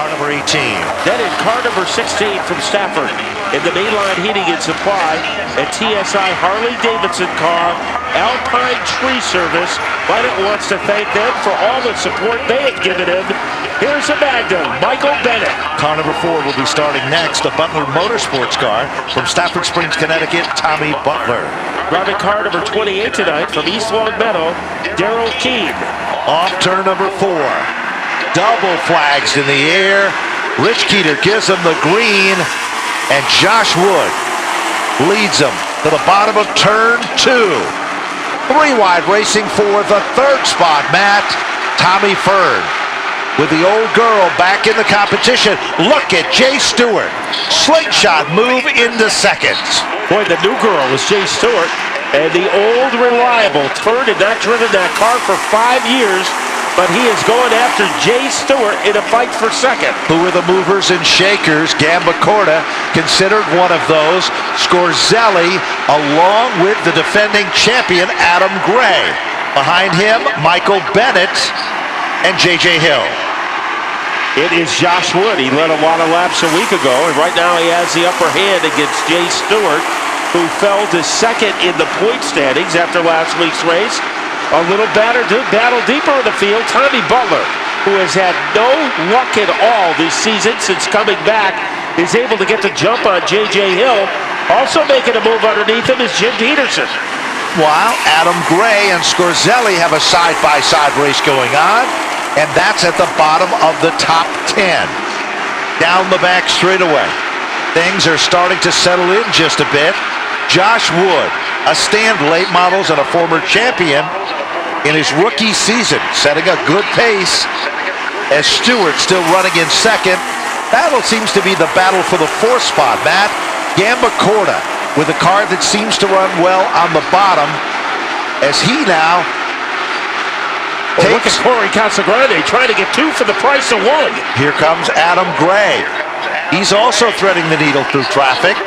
car number 18. Then in car number 16 from Stafford in the mainline heating and supply, a TSI Harley-Davidson car, Alpine Tree Service. Bennett wants to thank them for all the support they have given him. Here's a Magnum, Michael Bennett. Car number 4 will be starting next, a Butler Motorsports car from Stafford Springs, Connecticut, Tommy Butler. Driving car number 28 tonight from East Long Meadow, Darrell Keene. Off turn number 4. Double flags in the air. Rich Keeter gives him the green, and Josh Wood leads him to the bottom of turn 2. 3 wide racing for the third spot, Matt. Tommy Fern with the old girl back in the competition. Look at Jay Stewart. Slingshot move into second. Boy, the new girl is Jay Stewart, and the old reliable Fern had not driven that car for 5 years, but he is going after Jay Stewart in a fight for second. Who are the movers and shakers? Gamba Corda considered one of those. Scorzelli along with the defending champion Adam Gray. Behind him, Michael Bennett and J.J. Hill. It is Josh Wood. He led a lot of laps a week ago, and right now he has the upper hand against Jay Stewart, who fell to second in the point standings after last week's race. A little battle deeper in the field, Tommy Butler, who has had no luck at all this season since coming back, is able to get the jump on J.J. Hill. Also making a move underneath him is Jim Peterson. While Adam Gray and Scorzelli have a side-by-side race going on, and that's at the bottom of the top 10. Down the back straightaway. Things are starting to settle in just a bit. Josh Wood, a stand late models and a former champion in his rookie season, setting a good pace as Stewart still running in second. Battle seems to be the battle for the 4th spot, Matt. Gamba Corda with a car that seems to run well on the bottom as he now look at Corey Casagrande trying to get 2 for the price of 1. Here comes Adam Gray. He's also threading the needle through traffic.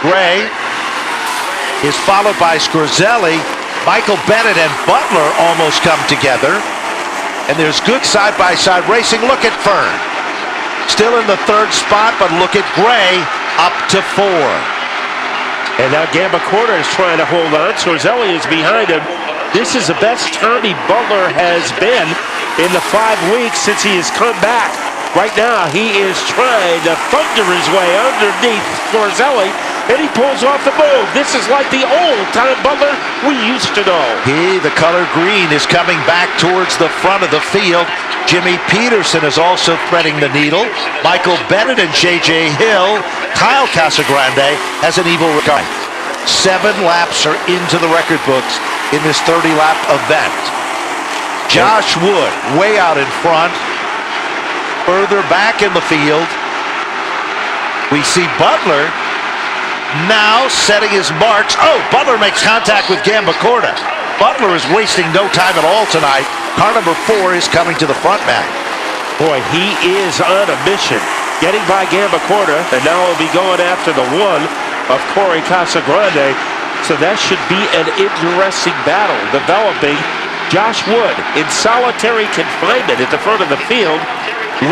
Gray is followed by Scorzelli. Michael Bennett and Butler almost come together. And there's good side-by-side racing. Look at Fern. Still in the 3rd spot, but look at Gray up to 4. And now Gamba Corda is trying to hold on. Scorzelli is behind him. This is the best Tommy Butler has been in the 5 weeks since he has come back. Right now, he is trying to thunder his way underneath Scorzelli, and he pulls off the move. This is like the old Tom Butler we used to know. The color green is coming back towards the front of the field. Jimmy Peterson is also threading the needle. Michael Bennett and J.J. Hill. Kyle Casagrande has an evil regard. 7 laps are into the record books in this 30-lap event. Josh Wood way out in front. Further back in the field, we see Butler now setting his marks. Oh, Butler makes contact with Gamba Corda. Butler is wasting no time at all tonight. Car number 4 is coming to the front, Matt. Boy, he is on a mission. Getting by Gamba Corda, and now he'll be going after the 1 of Corey Casagrande. So that should be an interesting battle developing. Josh Wood in solitary confinement at the front of the field,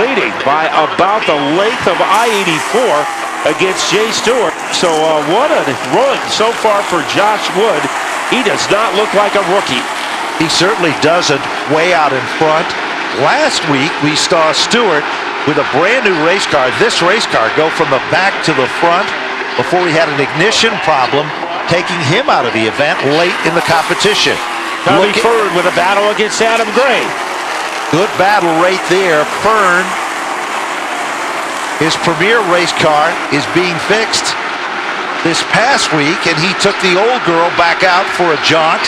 leading by about the length of I-84 against Jay Stewart. So what a run so far for Josh Wood. He does not look like a rookie. He certainly doesn't, way out in front. Last week we saw Stewart with a brand new race car, this race car, go from the back to the front before he had an ignition problem, taking him out of the event late in the competition. Tommy Fern with a battle against Adam Gray. Good battle right there. Fern, his premier race car is being fixed this past week, and he took the old girl back out for a jaunt,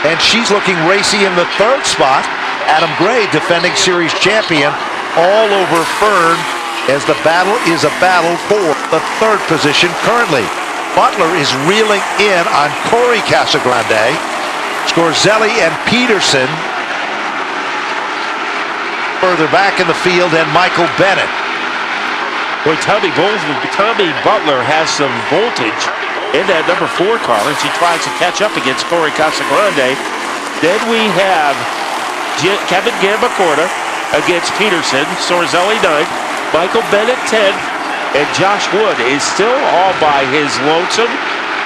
and she's looking racy in the 3rd spot. Adam Gray, defending series champion, all over Fern as the battle is a battle for the 3rd position currently. Butler is reeling in on Corey Casagrande. Scorzelli and Peterson further back in the field, and Michael Bennett. Boy, Tommy Butler has some voltage in that number 4 car as he tries to catch up against Corey Casagrande. Then we have Kevin Gamba Corda against Peterson. Scorzelli 9th. Michael Bennett 10th, and Josh Wood is still all by his lonesome.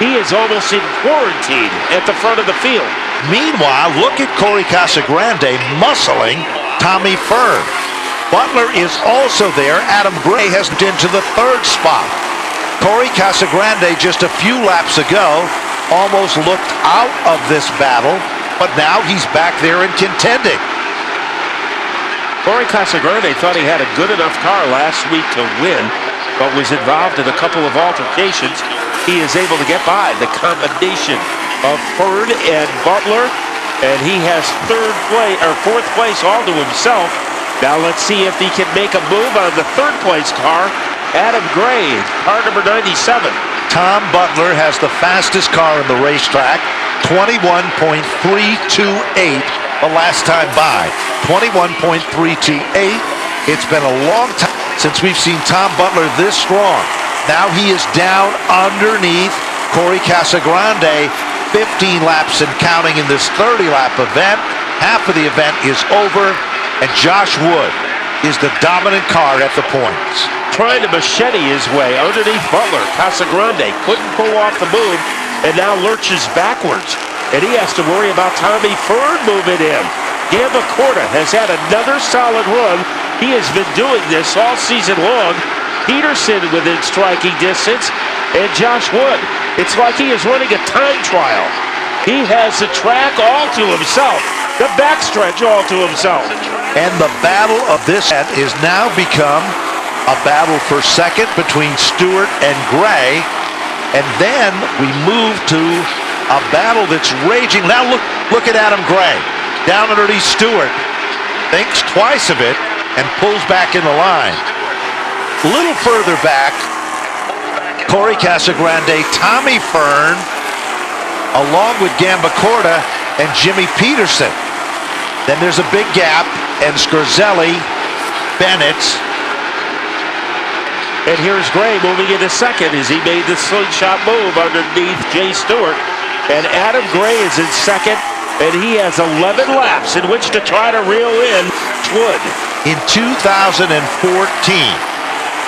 He is almost in quarantine at the front of the field. Meanwhile, look at Corey Casagrande muscling Tommy Fern. Butler is also there. Adam Gray has into the third spot. Corey Casagrande just a few laps ago almost looked out of this battle, but now he's back there and contending. Corey Casagrande thought he had a good enough car last week to win, but was involved in a couple of altercations. He is able to get by the combination of Fern and Butler, and he has fourth place all to himself. Now let's see if he can make a move on the third place car. Adam Gray, car number 97. Tom Butler has the fastest car in the racetrack, 21.328 the last time by. 21.328. It's been a long time since we've seen Tom Butler this strong. Now he is down underneath Corey Casagrande, 15 laps and counting in this 30-lap event. Half of the event is over, and Josh Wood is the dominant car at the points. Trying to machete his way underneath Butler. Casagrande couldn't pull off the move and now lurches backwards. And he has to worry about Tommy Fern moving in. Gamba Corda has had another solid run. He has been doing this all season long. Peterson within striking distance, and Josh Wood. It's like he is running a time trial. He has the track all to himself, the backstretch all to himself. And the battle of this set is now become a battle for second between Stewart and Gray. And then we move to a battle that's raging. Now look at Adam Gray down underneath Stewart. Thinks twice of it and pulls back in the line. A little further back, Corey Casagrande, Tommy Fern, along with Gamba Corda and Jimmy Peterson. Then there's a big gap, and Scarzelli, Bennett. And here's Gray moving into second as he made the slingshot move underneath Jay Stewart. And Adam Gray is in second, and he has 11 laps in which to try to reel in Wood. In 2014,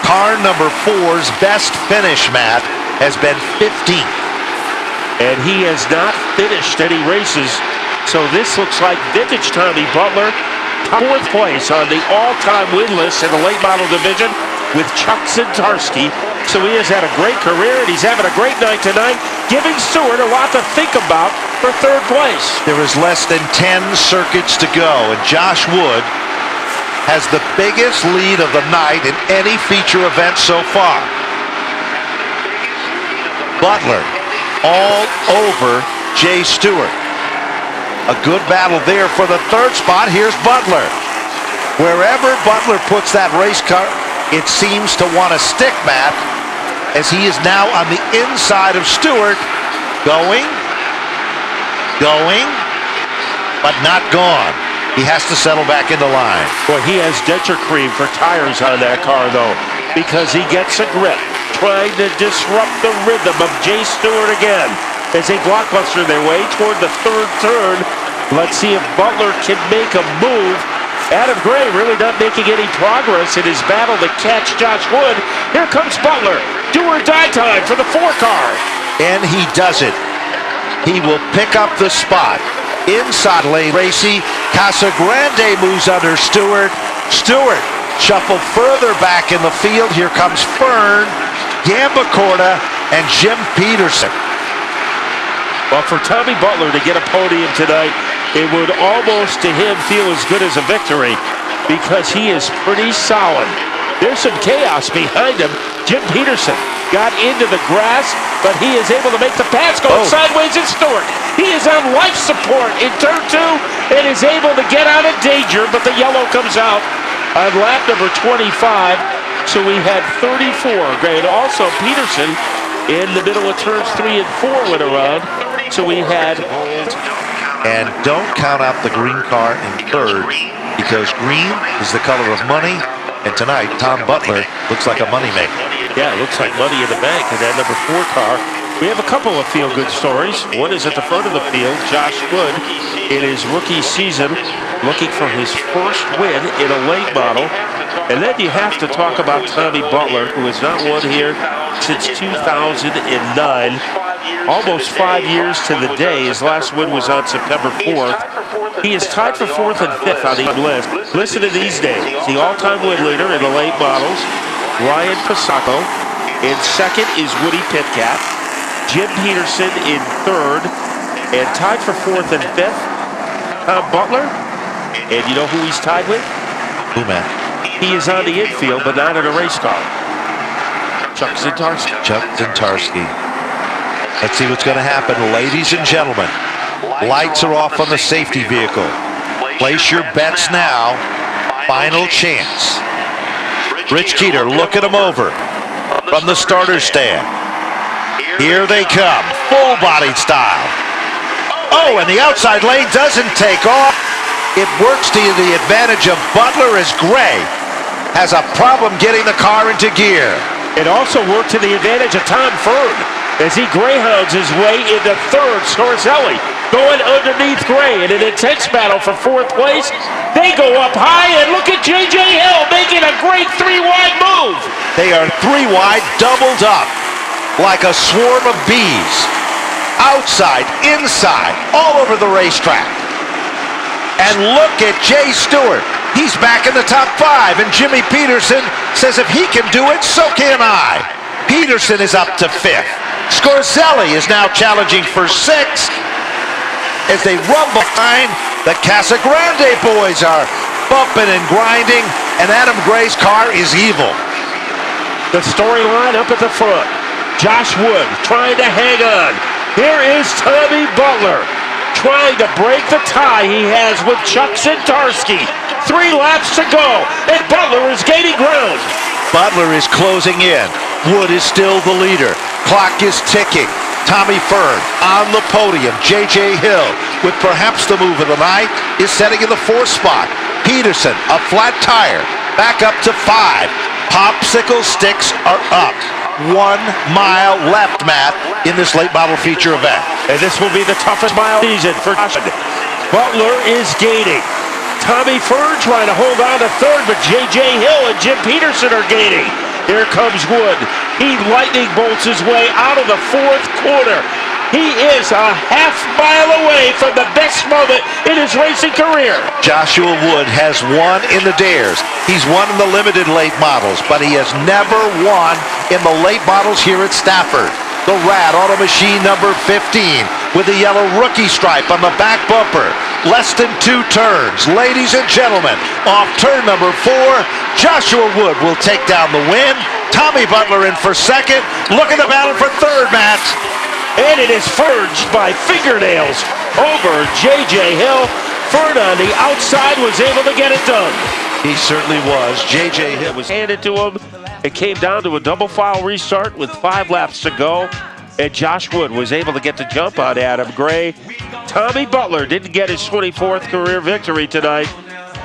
car number 4's best finish, Matt, has been 15th. And he has not finished any races. So this looks like vintage Tommy Butler. Fourth place on the all-time win list in the late model division with Chuck Zintarski. So he has had a great career, and he's having a great night tonight, giving Stewart a lot to think about for third place. There is less than 10 circuits to go, and Josh Wood has the biggest lead of the night in any feature event so far. Butler all over Jay Stewart. A good battle there for the third spot. Here's Butler. Wherever Butler puts that race car, it seems to want to stick, Matt, as he is now on the inside of Stewart, going, but not gone. He has to settle back in the line. Boy, he has denture cream for tires on that car, though, because he gets a grip, trying to disrupt the rhythm of Jay Stewart again as they blockbuster their way toward the third turn. Let's see if Butler can make a move. Adam Gray really not making any progress in his battle to catch Josh Wood. Here comes Butler. Do or die time for the 4 car. And he does it. He will pick up the spot. Inside lane, Racy. Casagrande moves under Stewart. Stewart shuffled further back in the field. Here comes Fern, Gamba Corda, and Jim Peterson. Well, for Tommy Butler to get a podium tonight, it would almost to him feel as good as a victory because he is pretty solid. There's some chaos behind him. Jim Peterson got into the grass, but he is able to make the pass going sideways in Stewart. He is on life support in turn 2 and is able to get out of danger, but the yellow comes out on lap number 25. So we had 34. And also Peterson in the middle of turns 3 and 4 went around. So we had... And don't count out the green car in third, because green is the color of money. And tonight, Tom Butler looks like a moneymaker. Yeah, it looks like money in the bank in that number 4 car. We have a couple of feel-good stories. One is at the front of the field. Josh Wood, in his rookie season, looking for his first win in a late model. And then you have to talk about Tommy Butler, who has not won here since 2009. Almost 5 years to the day. His last win was on September 4th. He is tied for 4th and 5th on the list. Listen to these names. The all-time win leader in the late models, Ryan Pasacco. In second is Woody Pitkat. Jim Peterson in third. And tied for 4th and 5th, Tom Butler. And you know who he's tied with? Who, man? He is on the infield, but not in a race car. Chuck Zintarski. Chuck Zintarski. Let's see what's going to happen, ladies and gentlemen. Lights are off on the safety vehicle. Place your bets now. Final chance. Rich Keeter looking them over from the starter stand. Here they come, full-bodied style. Oh, and the outside lane doesn't take off. It works to the advantage of Butler as Gray has a problem getting the car into gear. It also worked to the advantage of Tom Ferd as he greyhounds his way into third. Scorzelli going underneath Gray in an intense battle for 4th place. They go up high, and look at J.J. Hill making a great 3-wide move. They are 3 wide, doubled up like a swarm of bees. Outside, inside, all over the racetrack. And look at Jay Stewart. He's back in the top 5, and Jimmy Peterson says if he can do it, so can I. Peterson is up to 5th. Scorzelli is now challenging for 6th as they rumble behind. The Casa Grande boys are bumping and grinding, and Adam Gray's car is evil. The storyline up at the front. Josh Wood trying to hang on. Here is Tommy Butler trying to break the tie he has with Chuck Zintarski. 3 laps to go, and Butler is gaining ground. Butler is closing in. Wood is still the leader. Clock is ticking. Tommy Fern on the podium. J.J. Hill, with perhaps the move of the night, is setting in the 4th spot. Peterson, a flat tire, back up to 5. Popsicle sticks are up. 1 mile left, Matt, in this late model feature event. And this will be the toughest mile season for Josh. Butler is gaining. Tommy Fern trying to hold on to 3rd, but J.J. Hill and Jim Peterson are gaining. Here comes Wood. He lightning bolts his way out of the 4th corner. He is a half-mile away from the best moment in his racing career. Joshua Wood has won in the dares. He's won in the limited late models, but he has never won in the late models here at Stafford. The Rad Auto Machine number 15 with the yellow rookie stripe on the back bumper. Less than 2 turns. Ladies and gentlemen, off turn number 4, Joshua Wood will take down the win. Tommy Butler in for 2nd. Look at the battle for 3rd, Matt. And it is Furged by fingernails over J.J. Hill. Fern on the outside was able to get it done. He certainly was. J.J. Hill was handed to him. It came down to a double file restart with 5 laps to go. And Josh Wood was able to get the jump on Adam Gray. Tommy Butler didn't get his 24th career victory tonight,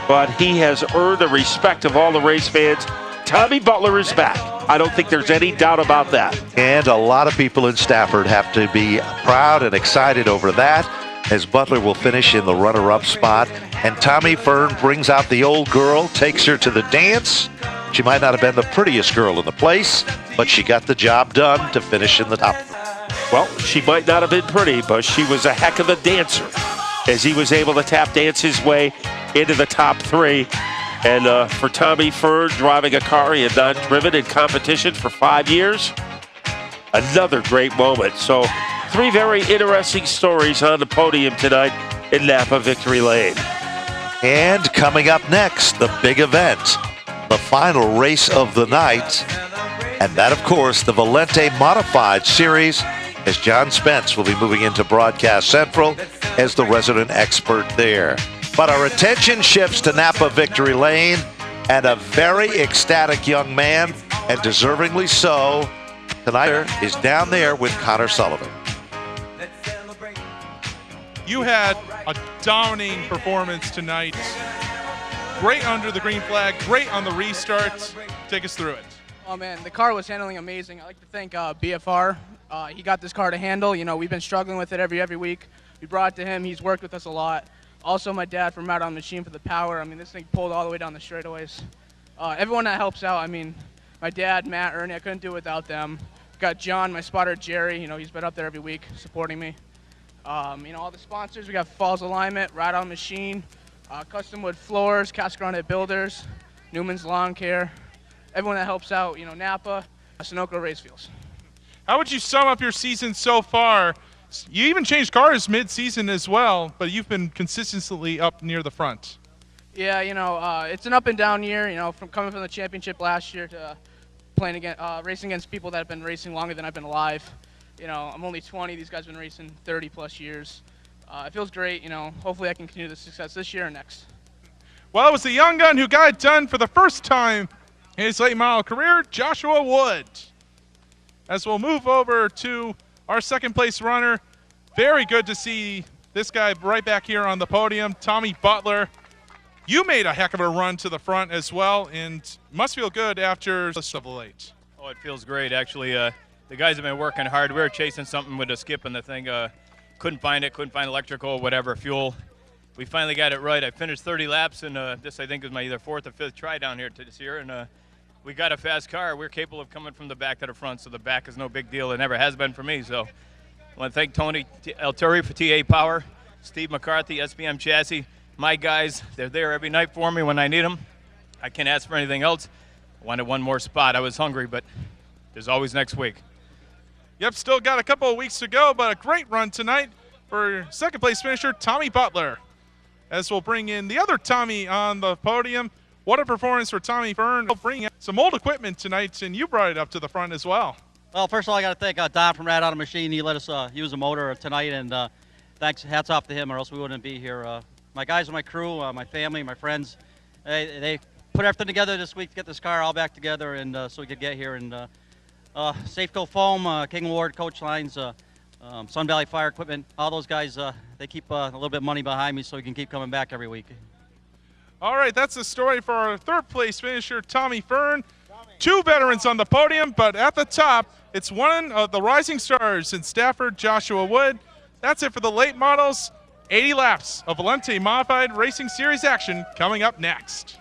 but he has earned the respect of all the race fans. Tommy Butler is back. I don't think there's any doubt about that. And a lot of people in Stafford have to be proud and excited over that, as Butler will finish in the runner-up spot. And Tommy Fern brings out the old girl, takes her to the dance. She might not have been the prettiest girl in the place, but she got the job done to finish in the top. Well, she might not have been pretty, but she was a heck of a dancer, as he was able to tap dance his way into the top 3. And for Tommy Fern, driving a car he had not driven in competition for 5 years, another great moment. So 3 very interesting stories on the podium tonight in Napa Victory Lane. And coming up next, the big event, the final race of the night. And that, of course, the Valente Modified Series, as John Spence will be moving into Broadcast Central as the resident expert there. But our attention shifts to Napa Victory Lane, and a very ecstatic young man, and deservingly so, tonight is down there with Connor Sullivan. You had a dominating performance tonight. Great under the green flag, great on the restart. Take us through it. Oh man, the car was handling amazing. I'd like to thank BFR. He got this car to handle. You know, we've been struggling with it every week. We brought it to him. He's worked with us a lot. Also, my dad from Rad on Machine for the power. I mean, this thing pulled all the way down the straightaways. Everyone that helps out. I mean, my dad, Matt, Ernie, I couldn't do it without them. Got John, my spotter, Jerry. You know, he's been up there every week supporting me. You know, all the sponsors. We got Falls Alignment, Ride On Machine, Custom Wood Floors, Casa Grande Builders, Newman's Lawn Care. Everyone that helps out. You know, Napa, Sunoco Race Fields. How would you sum up your season so far? You even changed cars mid-season as well, but you've been consistently up near the front. Yeah, you know, it's an up and down year. You know, from coming from the championship last year to playing against, racing against people that have been racing longer than I've been alive. You know, I'm only 20. These guys have been racing 30 plus years. It feels great. You know, hopefully I can continue the success this year and next. Well, it was the young gun who got it done for the first time in his late model career, Joshua Wood. As we'll move over to our second place runner, very good to see this guy right back here on the podium, Tommy Butler. You made a heck of a run to the front as well, and must feel good after the late. Oh, it feels great, actually. The guys have been working hard. We were chasing something with a skip and the thing. Couldn't find electrical, whatever, fuel. We finally got it right. I finished 30 laps, and this, I think, is my either fourth or fifth try down here this year, and we got a fast car. We're capable of coming from the back to the front, so the back is no big deal. It never has been for me, so I want to thank Tony Alturi for TA Power, Steve McCarthy, SBM Chassis. My guys, they're there every night for me when I need them. I can't ask for anything else. I wanted one more spot. I was hungry, but there's always next week. Yep, still got a couple of weeks to go, but a great run tonight for second place finisher Tommy Butler. As we'll bring in the other Tommy on the podium. What a performance for Tommy Byrne. We'll bring in some old equipment tonight, and you brought it up to the front as well. Well, first of all, I got to thank Don from Ride On Machine. He let us use a motor tonight, and thanks, hats off to him, or else we wouldn't be here. My guys and my crew, my family, my friends, they put everything together this week to get this car all back together, and so we could get here. And Safeco Foam, King Award Coach Lines, Sun Valley Fire Equipment, all those guys, they keep a little bit of money behind me so we can keep coming back every week. All right, that's the story for our third place finisher, Tommy Fern. Two veterans on the podium, but at the top, it's one of the rising stars in Stafford, Joshua Wood. That's it for the late models. 80 laps of Valente Modified Racing Series action coming up next.